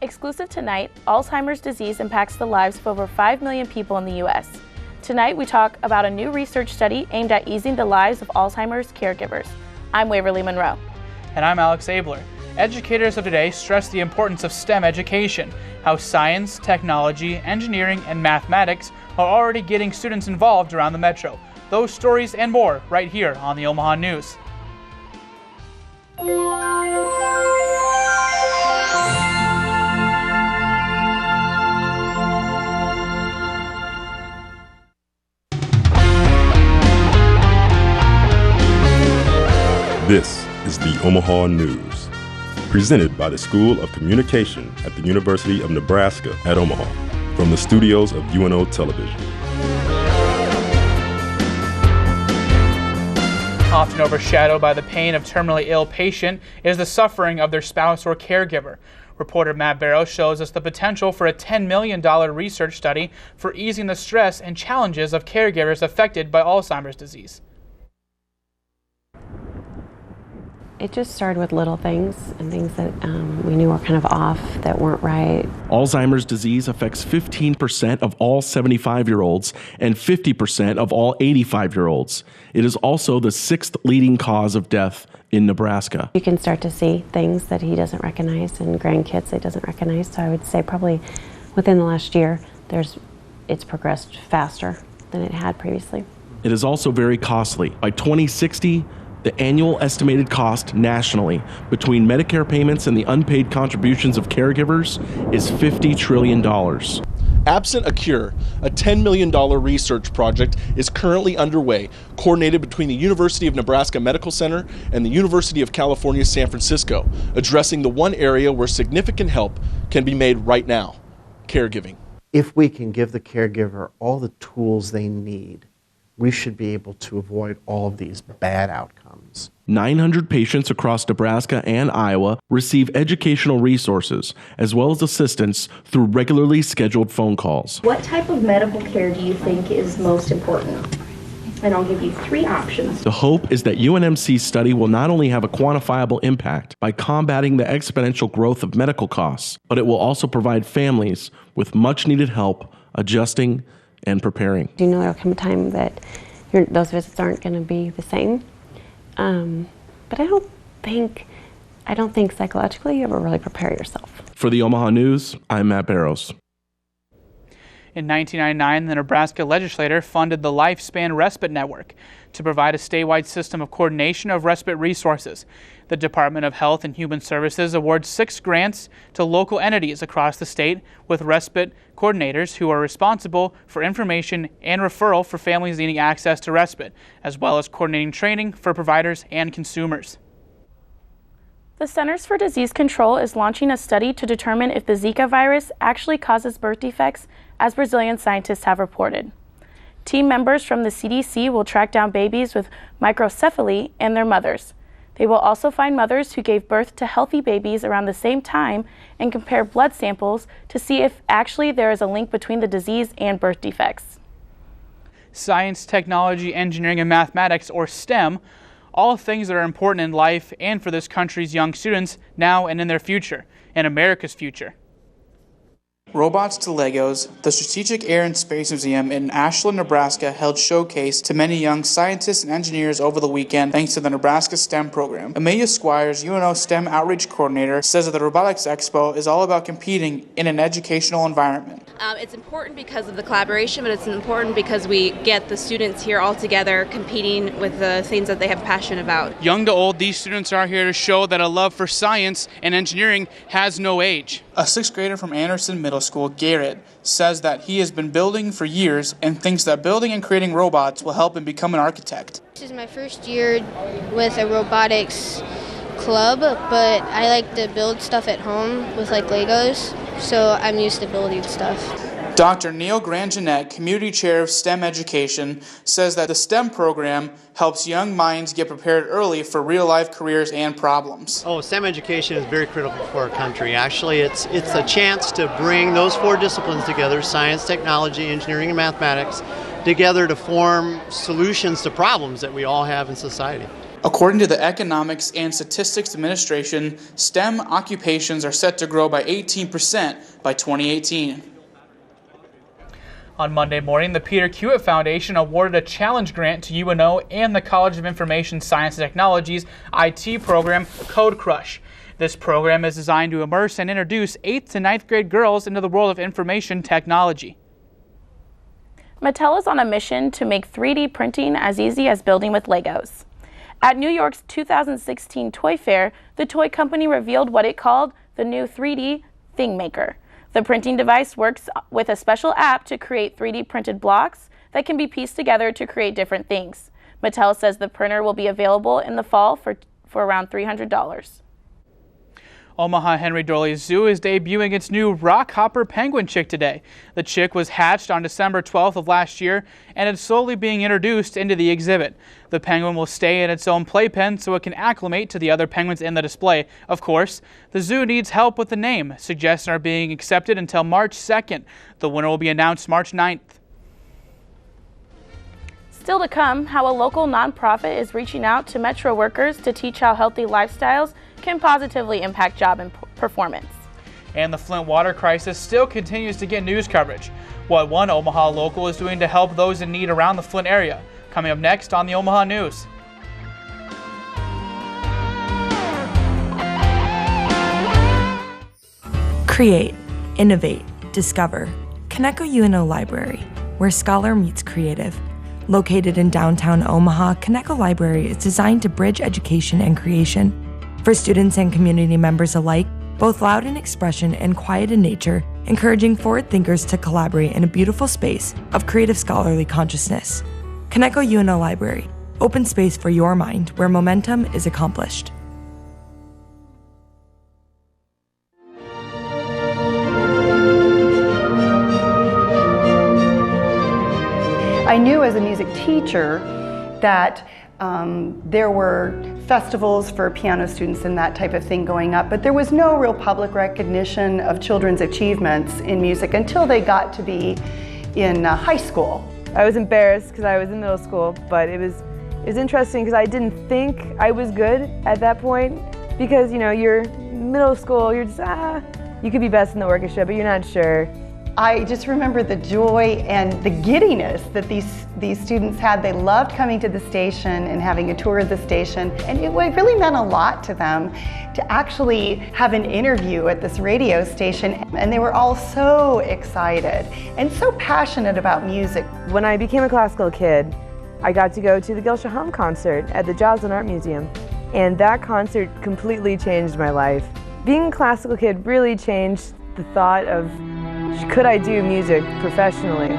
Exclusive tonight, Alzheimer's disease impacts the lives of over 5 million people in the U.S. Tonight, we talk about a new research study aimed at easing the lives of Alzheimer's caregivers. I'm Waverly Monroe. And I'm Alex Abler. Educators of today stress the importance of STEM education, how science, technology, engineering, and mathematics are already getting students involved around the metro. Those stories and more right here on the Omaha News. This is the Omaha News, presented by the School of Communication at the University of Nebraska at Omaha, from the studios of UNO Television. Often overshadowed by the pain of terminally ill patient is the suffering of their spouse or caregiver. Reporter Matt Barrows shows us the potential for a $10 million research study for easing the stress and challenges of caregivers affected by Alzheimer's disease. It just started with little things and things that we knew were kind of off, that weren't right. Alzheimer's disease affects 15% of all 75-year-olds and 50% of all 85-year-olds. It is also the 6th leading cause of death in Nebraska. You can start to see things that he doesn't recognize and grandkids he doesn't recognize. So I would say probably within the last year, it's progressed faster than it had previously. It is also very costly. By 2060, the annual estimated cost nationally between Medicare payments and the unpaid contributions of caregivers is $50 trillion. Absent a cure, a $10 million research project is currently underway, coordinated between the University of Nebraska Medical Center and the University of California, San Francisco, addressing the one area where significant help can be made right now: caregiving. If we can give the caregiver all the tools they need, we should be able to avoid all of these bad outcomes. 900 patients across Nebraska and Iowa receive educational resources as well as assistance through regularly scheduled phone calls. What type of medical care do you think is most important? And I'll give you 3 options. The hope is that UNMC's study will not only have a quantifiable impact by combating the exponential growth of medical costs, but it will also provide families with much needed help adjusting and preparing. You know, there'll come a time that those visits aren't going to be the same. But I don't think psychologically you ever really prepare yourself. For the Omaha News, I'm Matt Barrows. In 1999, the Nebraska legislature funded the Lifespan Respite Network to provide a statewide system of coordination of respite resources. The Department of Health and Human Services awards 6 grants to local entities across the state with respite coordinators who are responsible for information and referral for families needing access to respite, as well as coordinating training for providers and consumers. The Centers for Disease Control is launching a study to determine if the Zika virus actually causes birth defects, as Brazilian scientists have reported. Team members from the CDC will track down babies with microcephaly and their mothers. They will also find mothers who gave birth to healthy babies around the same time and compare blood samples to see if actually there is a link between the disease and birth defects. Science, technology, engineering, and mathematics, or STEM, all things that are important in life and for this country's young students now and in their future, and America's future. Robots to Legos, the Strategic Air and Space Museum in Ashland, Nebraska held showcase to many young scientists and engineers over the weekend thanks to the Nebraska STEM program. Amelia Squires, UNO STEM Outreach Coordinator, says that the Robotics Expo is all about competing in an educational environment. It's important because of the collaboration, but it's important because we get the students here all together competing with the things that they have passion about. Young to old, these students are here to show that a love for science and engineering has no age. A 6th grader from Anderson Middle School, Garrett, says that he has been building for years and thinks that building and creating robots will help him become an architect. This is my first year with a robotics club, but I like to build stuff at home with like Legos, so I'm used to building stuff. Dr. Neil Grangenet, Community Chair of STEM Education, says that the STEM program helps young minds get prepared early for real-life careers and problems. STEM education is very critical for our country. Actually, it's a chance to bring those 4 disciplines together, science, technology, engineering, and mathematics, together to form solutions to problems that we all have in society. According to the Economics and Statistics Administration, STEM occupations are set to grow by 18% by 2018. On Monday morning, the Peter Kiewit Foundation awarded a challenge grant to UNO and the College of Information Science and Technology's IT program, Code Crush. This program is designed to immerse and introduce 8th to 9th grade girls into the world of information technology. Mattel is on a mission to make 3D printing as easy as building with Legos. At New York's 2016 Toy Fair, the toy company revealed what it called the new 3D Thing Maker. The printing device works with a special app to create 3D printed blocks that can be pieced together to create different things. Mattel says the printer will be available in the fall for around $300. Omaha Henry Doorly Zoo is debuting its new rockhopper penguin chick today. The chick was hatched on December 12th of last year and is slowly being introduced into the exhibit. The penguin will stay in its own playpen so it can acclimate to the other penguins in the display. Of course, the zoo needs help with the name. Suggestions are being accepted until March 2nd. The winner will be announced March 9th. Still to come, how a local nonprofit is reaching out to Metro workers to teach how healthy lifestyles can positively impact job and performance. And the Flint water crisis still continues to get news coverage. What one Omaha local is doing to help those in need around the Flint area. Coming up next on the Omaha News. Create, innovate, discover. Coneco UNO Library, where scholar meets creative. Located in downtown Omaha, Coneco Library is designed to bridge education and creation. For students and community members alike, both loud in expression and quiet in nature, encouraging forward thinkers to collaborate in a beautiful space of creative scholarly consciousness. Coneco UNO Library, open space for your mind where momentum is accomplished. I knew as a music teacher that there were festivals for piano students and that type of thing going up, but there was no real public recognition of children's achievements in music until they got to be in high school. I was embarrassed because I was in middle school, but it was interesting because I didn't think I was good at that point because, you know, you're middle school, you're just, you could be best in the orchestra, but you're not sure. I just remember the joy and the giddiness that these students had. They loved coming to the station and having a tour of the station, and it really meant a lot to them to actually have an interview at this radio station, and they were all so excited and so passionate about music. When I became a classical kid, I got to go to the Gil Shaham concert at the Joslin Art Museum, and that concert completely changed my life. Being a classical kid really changed the thought of, could I do music professionally?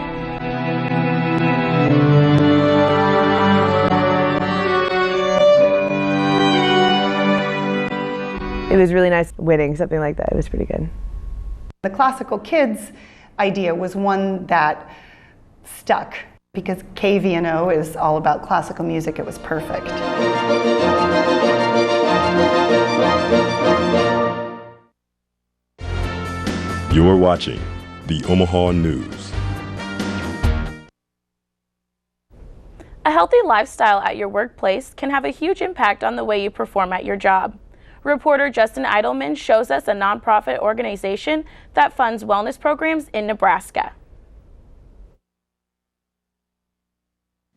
It was really nice winning something like that. It was pretty good. The classical kids idea was one that stuck because KVNO is all about classical music. It was perfect. You're watching the Omaha News. A healthy lifestyle at your workplace can have a huge impact on the way you perform at your job. Reporter Justin Eidelman shows us a nonprofit organization that funds wellness programs in Nebraska.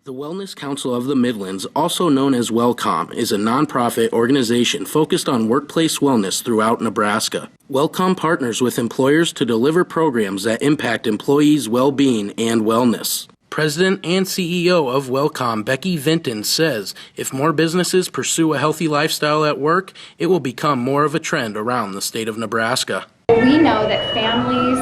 The Wellness Council of the Midlands, also known as WellCom, is a nonprofit organization focused on workplace wellness throughout Nebraska. WellCom partners with employers to deliver programs that impact employees' well-being and wellness. President and CEO of WellCom, Becky Vinton, says if more businesses pursue a healthy lifestyle at work, it will become more of a trend around the state of Nebraska. We know that families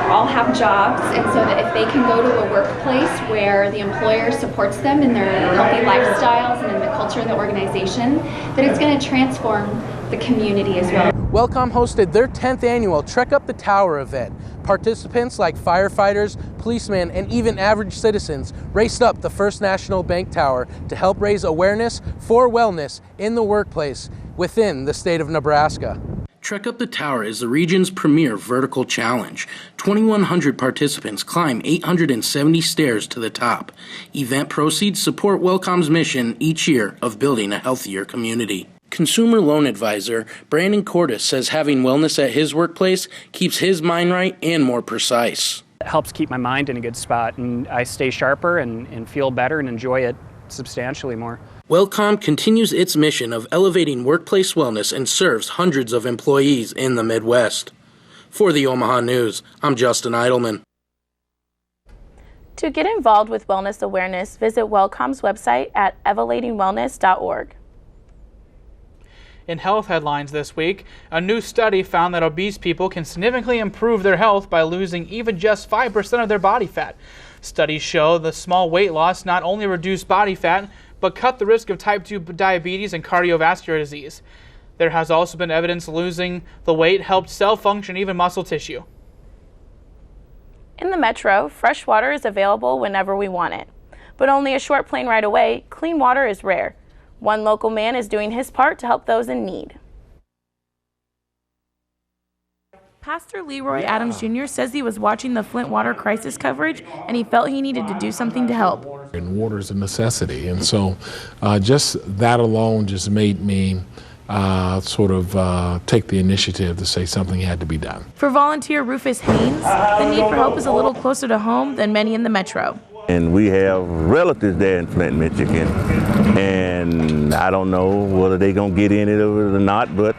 all have jobs, and so that if they can go to a workplace where the employer supports them in their healthy lifestyles and in the culture of the organization, that it's going to transform the community as well. WellCom hosted their 10th annual Trek Up the Tower event. Participants like firefighters, policemen, and even average citizens raced up the First National Bank Tower to help raise awareness for wellness in the workplace within the state of Nebraska. Trek Up the Tower is the region's premier vertical challenge. 2,100 participants climb 870 stairs to the top. Event proceeds support WellCom's mission each year of building a healthier community. Consumer loan advisor Brandon Cordes says having wellness at his workplace keeps his mind right and more precise. It helps keep my mind in a good spot, and I stay sharper and feel better and enjoy it substantially more. WellCom continues its mission of elevating workplace wellness and serves hundreds of employees in the Midwest. For the Omaha News, I'm Justin Eidelman. To get involved with wellness awareness, visit WellCom's website at elevatingwellness.org. In health headlines this week, a new study found that obese people can significantly improve their health by losing even just 5% of their body fat. Studies show the small weight loss not only reduced body fat, but cut the risk of type 2 diabetes and cardiovascular disease. There has also been evidence losing the weight helped cell function, even muscle tissue. In the metro, fresh water is available whenever we want it, but only a short plane ride away, clean water is rare. One local man is doing his part to help those in need. Pastor Leroy Adams Jr. says he was watching the Flint water crisis coverage and he felt he needed to do something to help. And water is a necessity, and so just that alone just made me take the initiative to say something had to be done. For volunteer Rufus Haynes, the need for help is a little closer to home than many in the metro. And we have relatives there in Flint, Michigan, and I don't know whether they're going to get in it or not, but,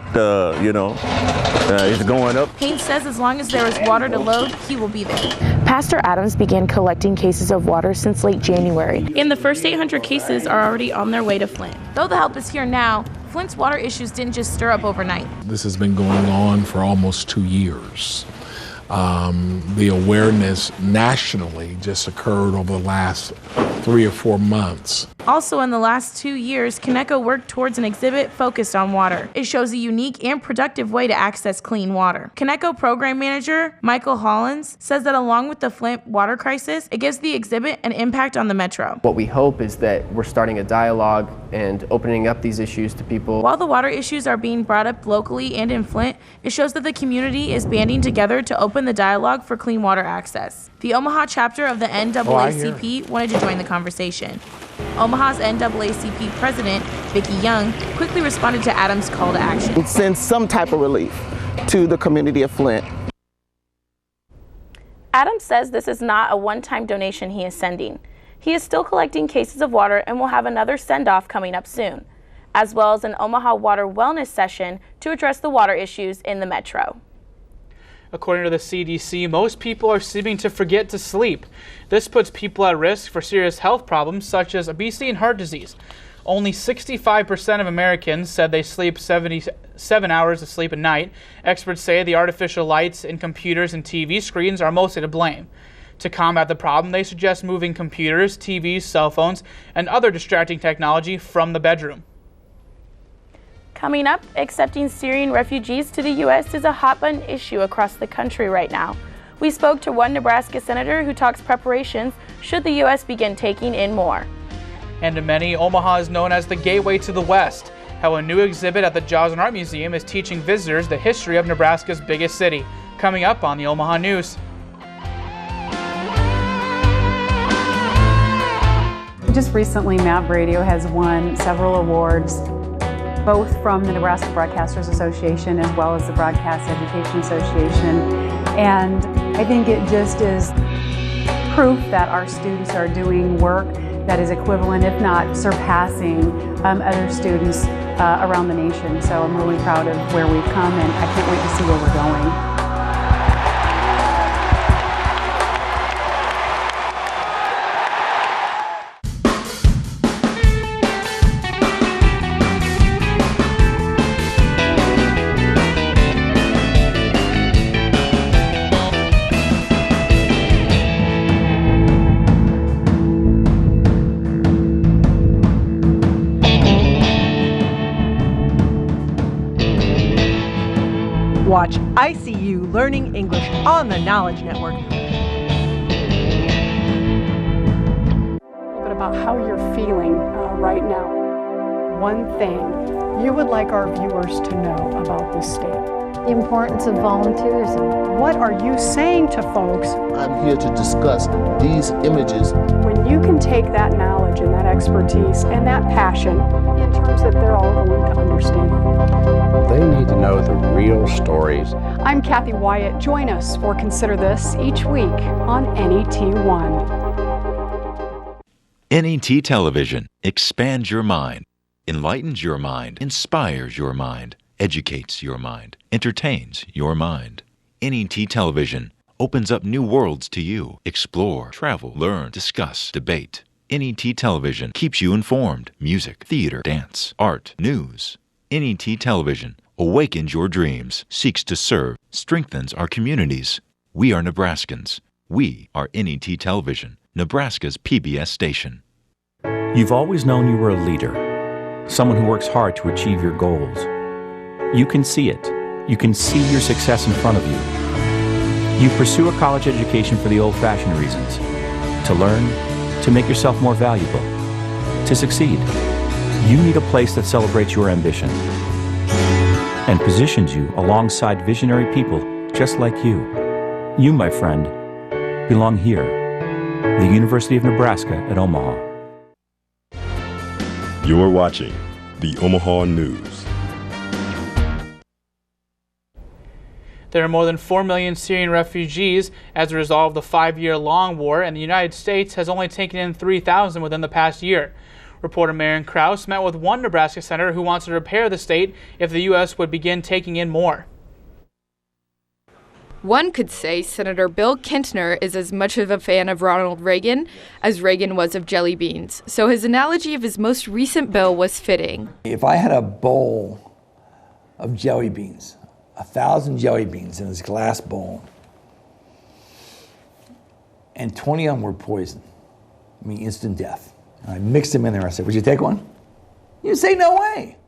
it's going up. Haynes says as long as there is water to load, he will be there. Pastor Adams began collecting cases of water since late January, and the first 800 cases are already on their way to Flint. Though the help is here now, Flint's water issues didn't just stir up overnight. This has been going on for almost 2 years. The awareness nationally just occurred over the last 3 or 4 months. Also in the last 2 years, Coneco worked towards an exhibit focused on water. It shows a unique and productive way to access clean water. Coneco program manager Michael Hollins says that along with the Flint water crisis, it gives the exhibit an impact on the metro. What we hope is that we're starting a dialogue and opening up these issues to people. While the water issues are being brought up locally and in Flint, it shows that the community is banding together to open the dialogue for clean water access. The Omaha chapter of the NAACP wanted to join the conversation. Omaha's NAACP president, Vicki Young, quickly responded to Adams' call to action. It sends some type of relief to the community of Flint. Adams says this is not a one-time donation he is sending. He is still collecting cases of water and will have another send-off coming up soon, as well as an Omaha water wellness session to address the water issues in the metro. According to the CDC, most people are seeming to forget to sleep. This puts people at risk for serious health problems such as obesity and heart disease. Only 65% of Americans said they sleep 77 hours of sleep a night. Experts say the artificial lights in computers and TV screens are mostly to blame. To combat the problem, they suggest moving computers, TVs, cell phones, and other distracting technology from the bedroom. Coming up, accepting Syrian refugees to the U.S. is a hot-button issue across the country right now. We spoke to one Nebraska senator who talks preparations should the U.S. begin taking in more. And to many, Omaha is known as the gateway to the West. How a new exhibit at the Joslin Art Museum is teaching visitors the history of Nebraska's biggest city. Coming up on the Omaha News. Just recently, MAV Radio has won several awards, both from the Nebraska Broadcasters Association as well as the Broadcast Education Association. And I think it just is proof that our students are doing work that is equivalent, if not surpassing, other students around the nation. So I'm really proud of where we've come, and I can't wait to see where we're going. Watch ICU Learning English on the Knowledge Network. But about how you're feeling right now. One thing you would like our viewers to know about this state. The importance of volunteerism. What are you saying to folks? I'm here to discuss these images. When you can take that knowledge and that expertise and that passion in terms that they're all going to understand. They need to know the real stories. I'm Kathy Wyatt. Join us for Consider This each week on NET1. NET Television expands your mind, enlightens your mind, inspires your mind, educates your mind, entertains your mind. NET Television opens up new worlds to you. Explore, travel, learn, discuss, debate. NET Television keeps you informed. Music, theater, dance, art, news. NET Television awakens your dreams, seeks to serve, strengthens our communities. We are Nebraskans. We are NET Television, Nebraska's PBS station. You've always known you were a leader, someone who works hard to achieve your goals. You can see it. You can see your success in front of you. You pursue a college education for the old-fashioned reasons, to learn, to make yourself more valuable, to succeed. You need a place that celebrates your ambition and positions you alongside visionary people just like you. You, my friend, belong here, the University of Nebraska at Omaha. You're watching the Omaha News. There are more than 4 million Syrian refugees as a result of the 5-year-long war, and the United States has only taken in 3,000 within the past year. Reporter Marion Krause met with one Nebraska senator who wants to repair the state if the U.S. would begin taking in more. One could say Senator Bill Kintner is as much of a fan of Ronald Reagan as Reagan was of jelly beans, so his analogy of his most recent bill was fitting. If I had a bowl of jelly beans, 1,000 jelly beans in this glass bowl, and 20 of them were poison, I mean instant death, and I mixed them in there, I said, would you take one? You'd say, no way.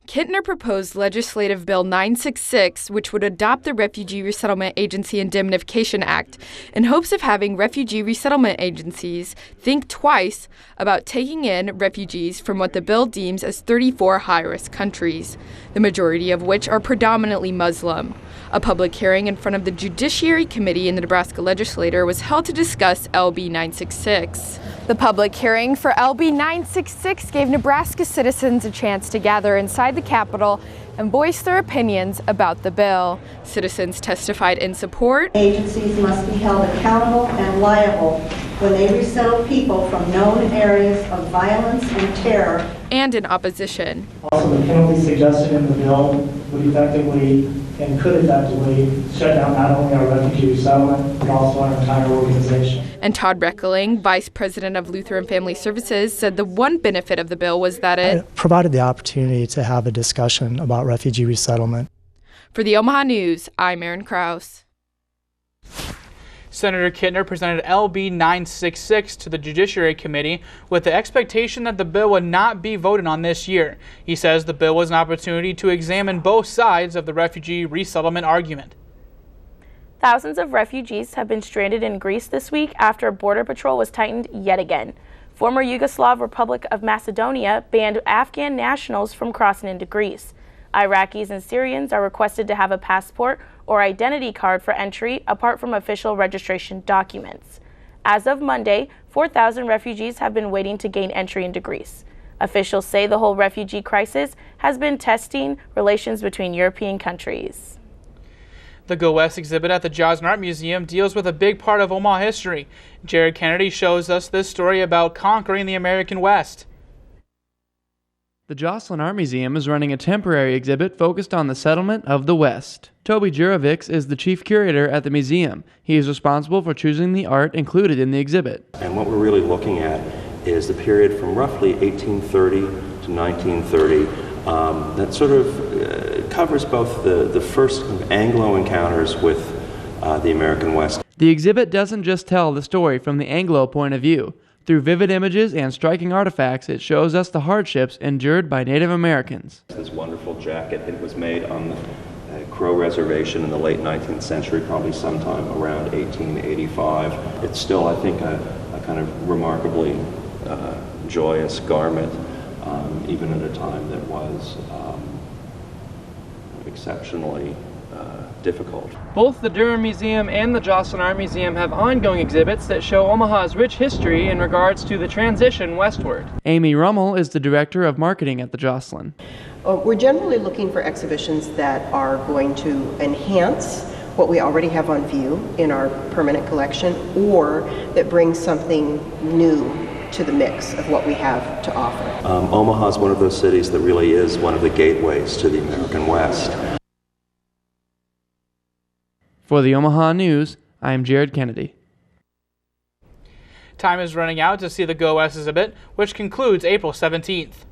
Kintner proposed Legislative Bill 966, which would adopt the Refugee Resettlement Agency Indemnification Act, in hopes of having refugee resettlement agencies think twice about taking in refugees from what the bill deems as 34 high-risk countries, the majority of which are predominantly Muslim. A public hearing in front of the Judiciary Committee in the Nebraska Legislature was held to discuss LB 966. The public hearing for LB 966 gave Nebraska citizens a chance to gather inside the Capitol and voice their opinions about the bill. Citizens testified in support. Agencies must be held accountable and liable when they resettle people from known areas of violence and terror. And in opposition. Also, the penalties suggested in the bill would effectively and could effectively shut down not only our refugee resettlement, but also our entire organization. And Todd Breckeling, Vice President of Lutheran Family Services, said the one benefit of the bill was that it provided the opportunity to have a discussion about refugee resettlement. For the Omaha News, I'm Erin Krause. Senator Kintner presented LB 966 to the Judiciary Committee with the expectation that the bill would not be voted on this year. He says the bill was an opportunity to examine both sides of the refugee resettlement argument. Thousands of refugees have been stranded in Greece this week after Border Patrol was tightened yet again. Former Yugoslav Republic of Macedonia banned Afghan nationals from crossing into Greece. Iraqis and Syrians are requested to have a passport or identity card for entry apart from official registration documents. As of Monday, 4,000 refugees have been waiting to gain entry into Greece. Officials say the whole refugee crisis has been testing relations between European countries. The Go West exhibit at the Joslin Art Museum deals with a big part of Omaha history. Jared Kennedy shows us this story about conquering the American West. The Joslin Art Museum is running a temporary exhibit focused on the settlement of the West. Toby Jurovics is the chief curator at the museum. He is responsible for choosing the art included in the exhibit. And what we're really looking at is the period from roughly 1830 to 1930 that sort of covers both the first Anglo encounters with the American West. The exhibit doesn't just tell the story from the Anglo point of view. Through vivid images and striking artifacts, it shows us the hardships endured by Native Americans. This wonderful jacket, it was made on the Crow Reservation in the late 19th century, probably sometime around 1885. It's still, I think, a kind of remarkably joyous garment, even at a time that was exceptionally difficult. Both the Durham Museum and the Jocelyn Art Museum have ongoing exhibits that show Omaha's rich history in regards to the transition westward. Amy Rummel is the Director of Marketing at the Jocelyn. We're generally looking for exhibitions that are going to enhance what we already have on view in our permanent collection, or that bring something new to the mix of what we have to offer. Omaha is one of those cities that really is one of the gateways to the American West. For the Omaha News, I am Jared Kennedy. Time is running out to see the Go West exhibit, which concludes April 17th.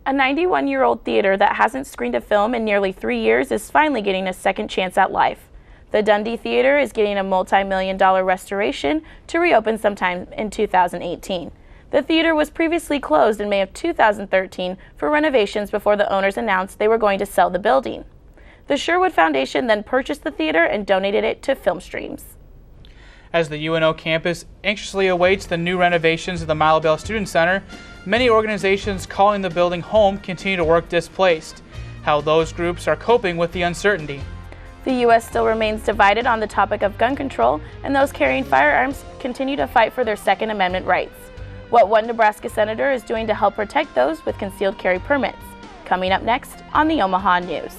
A 91-year-old theater that hasn't screened a film in nearly 3 years is finally getting a second chance at life. The Dundee Theater is getting a multi-million-dollar restoration to reopen sometime in 2018. The theater was previously closed in May of 2013 for renovations before the owners announced they were going to sell the building. The Sherwood Foundation then purchased the theater and donated it to Film Streams. As the UNO campus anxiously awaits the new renovations of the Milo Bell Student Center, many organizations calling the building home continue to work displaced. How those groups are coping with the uncertainty. The U.S. still remains divided on the topic of gun control, and those carrying firearms continue to fight for their Second Amendment rights. What one Nebraska senator is doing to help protect those with concealed carry permits. Coming up next on the Omaha News.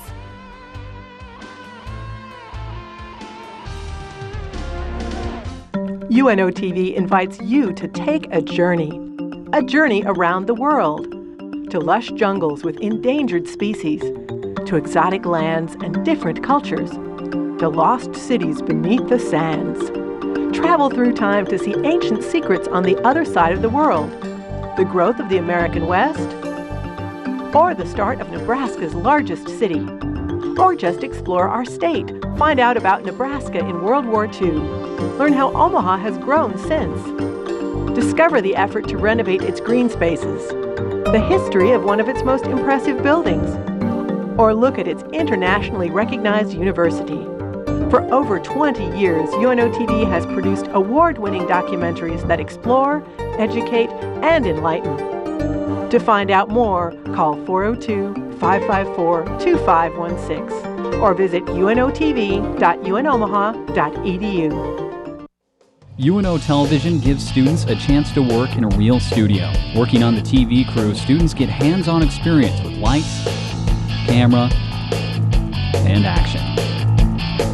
UNO TV invites you to take a journey around the world, to lush jungles with endangered species, to exotic lands and different cultures, to lost cities beneath the sands. Travel through time to see ancient secrets on the other side of the world, the growth of the American West, or the start of Nebraska's largest city, or just explore our state. Find out about Nebraska in World War II. Learn how Omaha has grown since. Discover the effort to renovate its green spaces, the history of one of its most impressive buildings, or look at its internationally recognized university. For over 20 years, UNO TV has produced award-winning documentaries that explore, educate, and enlighten. To find out more, call 402-554-2516 or visit unotv.unomaha.edu. UNO Television gives students a chance to work in a real studio. Working on the TV crew, students get hands-on experience with lights, camera, and action.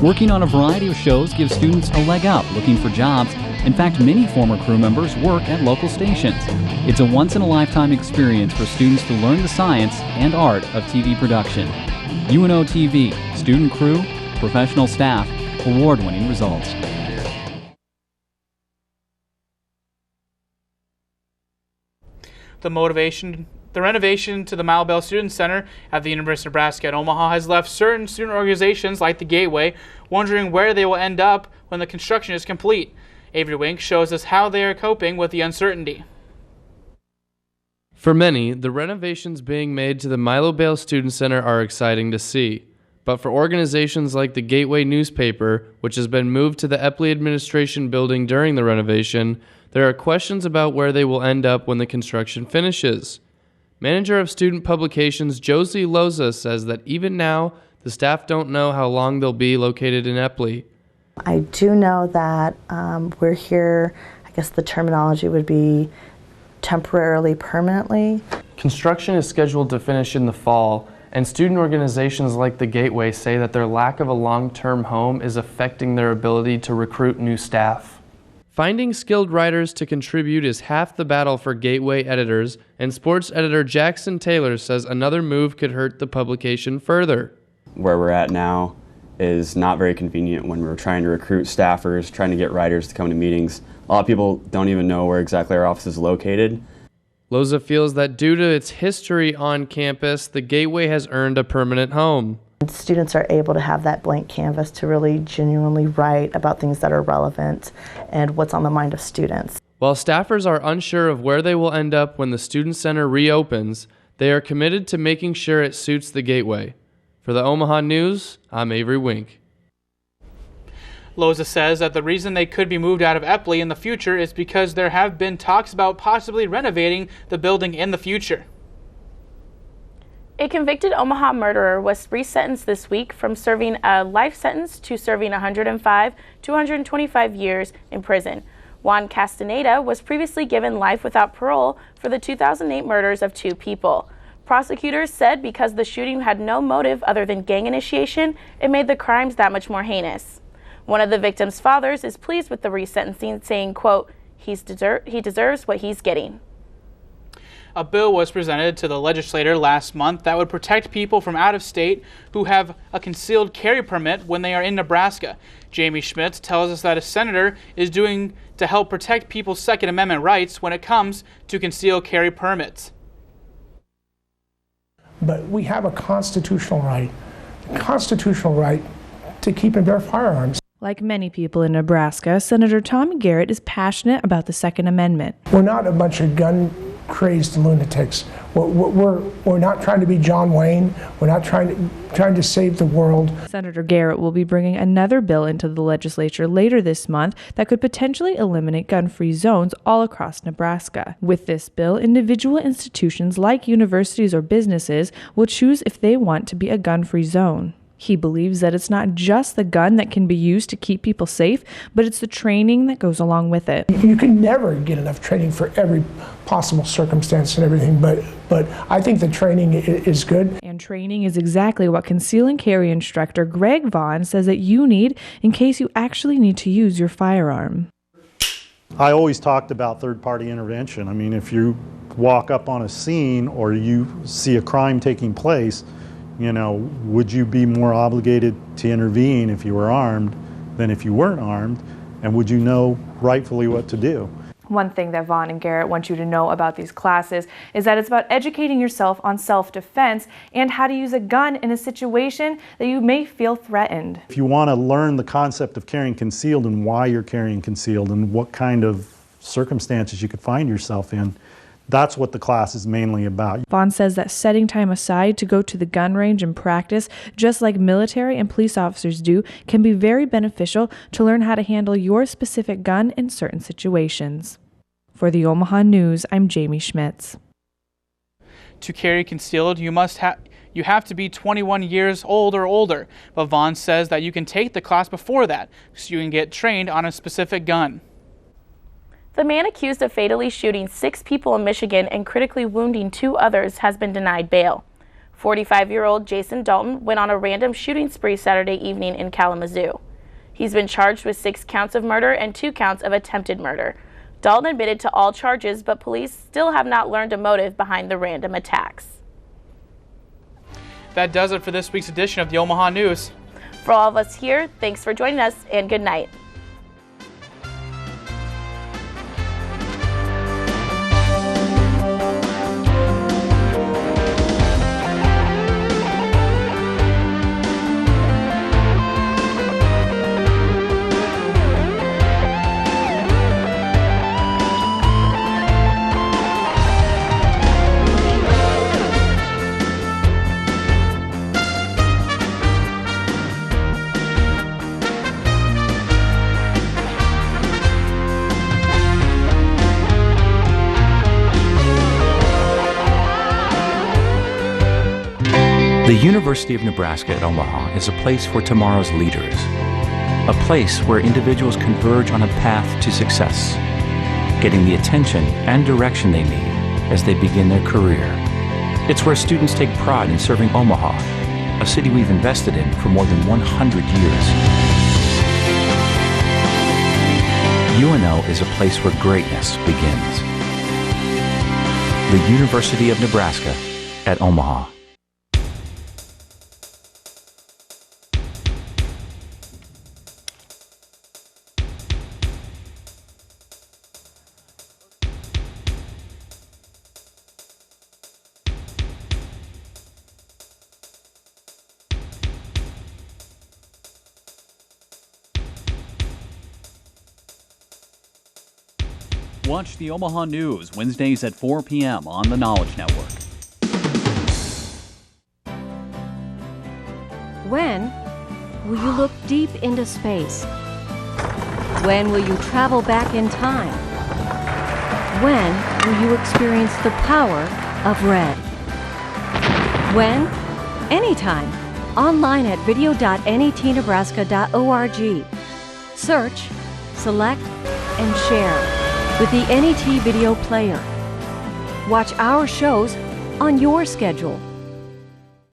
Working on a variety of shows gives students a leg up looking for jobs. In fact, many former crew members work at local stations. It's a once-in-a-lifetime experience for students to learn the science and art of TV production. UNO TV, student crew, professional staff, award-winning results. The renovation to the Milo Bell Student Center at the University of Nebraska at Omaha has left certain student organizations like the Gateway wondering where they will end up when the construction is complete. Avery Wink shows us how they are coping with the uncertainty. For many, the renovations being made to the Milo Bell Student Center are exciting to see. But for organizations like the Gateway newspaper, which has been moved to the Epley Administration building during the renovation, there are questions about where they will end up when the construction finishes. Manager of Student Publications Josie Loza says that even now, the staff don't know how long they'll be located in Epley. I do know that we're here, I guess the terminology would be temporarily, permanently. Construction is scheduled to finish in the fall, and student organizations like the Gateway say that their lack of a long-term home is affecting their ability to recruit new staff. Finding skilled writers to contribute is half the battle for Gateway editors, and sports editor Jackson Taylor says another move could hurt the publication further. Where we're at now is not very convenient when we're trying to recruit staffers, trying to get writers to come to meetings. A lot of people don't even know where exactly our office is located. Loza feels that due to its history on campus, the Gateway has earned a permanent home. Students are able to have that blank canvas to really genuinely write about things that are relevant and what's on the mind of students. While staffers are unsure of where they will end up when the Student Center reopens, they are committed to making sure it suits the Gateway. For the Omaha News, I'm Avery Wink. Loza says that the reason they could be moved out of Epley in the future is because there have been talks about possibly renovating the building in the future. A convicted Omaha murderer was resentenced this week from serving a life sentence to serving 105 to 125 years in prison. Juan Castaneda was previously given life without parole for the 2008 murders of 2 people. Prosecutors said because the shooting had no motive other than gang initiation, it made the crimes that much more heinous. One of the victims' fathers is pleased with the resentencing, saying, quote, he deserves what he's getting. A bill was presented to the legislature last month that would protect people from out of state who have a concealed carry permit when they are in Nebraska. Jamie Schmitz tells us that a senator is doing to help protect people's Second Amendment rights when it comes to concealed carry permits. But we have a constitutional right to keep and bear firearms. Like many people in Nebraska, Senator Tom Garrett is passionate about the Second Amendment. We're not a bunch of gun-crazed lunatics. We're not trying to be John Wayne. We're not trying to save the world. Senator Garrett will be bringing another bill into the legislature later this month that could potentially eliminate gun-free zones all across Nebraska. With this bill, individual institutions like universities or businesses will choose if they want to be a gun-free zone. He believes that it's not just the gun that can be used to keep people safe, but it's the training that goes along with it. You can never get enough training for every possible circumstance and everything, but I think the training is good. And training is exactly what conceal and carry instructor Greg Vaughn says that you need in case you actually need to use your firearm. I always talked about third-party intervention. I mean, if you walk up on a scene or you see a crime taking place, you know, would you be more obligated to intervene if you were armed than if you weren't armed? And would you know rightfully what to do? One thing that Vaughn and Garrett want you to know about these classes is that it's about educating yourself on self-defense and how to use a gun in a situation that you may feel threatened. If you want to learn the concept of carrying concealed and why you're carrying concealed and what kind of circumstances you could find yourself in, that's what the class is mainly about. Vaughn says that setting time aside to go to the gun range and practice, just like military and police officers do, can be very beneficial to learn how to handle your specific gun in certain situations. For the Omaha News, I'm Jamie Schmitz. To carry concealed, you have to be 21 years old or older, but Vaughn says that you can take the class before that, so you can get trained on a specific gun. The man accused of fatally shooting 6 people in Michigan and critically wounding 2 others has been denied bail. 45-year-old Jason Dalton went on a random shooting spree Saturday evening in Kalamazoo. He's been charged with 6 counts of murder and 2 counts of attempted murder. Dalton admitted to all charges, but police still have not learned a motive behind the random attacks. That does it for this week's edition of the Omaha News. For all of us here, thanks for joining us and good night. The University of Nebraska at Omaha is a place for tomorrow's leaders, a place where individuals converge on a path to success, getting the attention and direction they need as they begin their career. It's where students take pride in serving Omaha, a city we've invested in for more than 100 years. UNO is a place where greatness begins. The University of Nebraska at Omaha. Watch the Omaha News Wednesdays at 4 p.m. on the Knowledge Network. When will you look deep into space? When will you travel back in time? When will you experience the power of red? When? Anytime. Online at video.netnebraska.org. Search, select, and share with the NET Video Player. Watch our shows on your schedule.